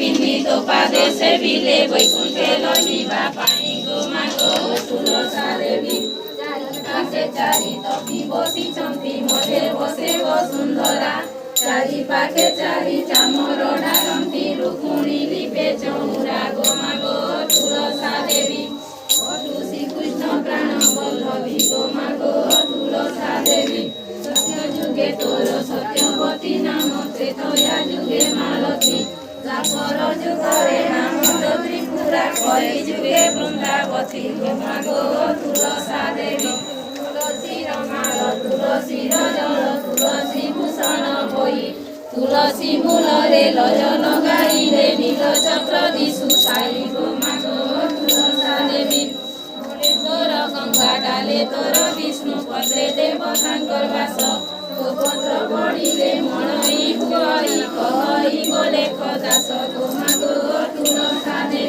किन्नित पादे सेविले वैकुण्ठे लहिबा पाई गो मागो तुलसा देवी पाशे चारि तपी बसिछन्ति मधे बसे वसुन्धरा चारि पाखे चारि चामर ढारन्ति रुक्मिणी लिपे चौरा गो मागो तुलसा देवी अटु श्रीकृष्ण प्राण वल्लभी गो मागो तुलसा देवी सत्य जुगे तोर सत्यवती नाम त्रेतया जुगे मालती द्वापर जुगरे नाम त्रिपुरा कलि जुगे वृन्दावती गो मागो तुलसा देवी तुलसीर माल तुलसीर जल तुलसी भूषण होई तुलसी मूलरे लज लगाइले नील चक्र दिशु साई गो मागो तुलसा देवी तोर गंगा डाले तोर विष्णु पत्रे देवतांकर वास गोपत्र पड़िले मणई हुई कहई गोले दास गो मागो तुलसा देवी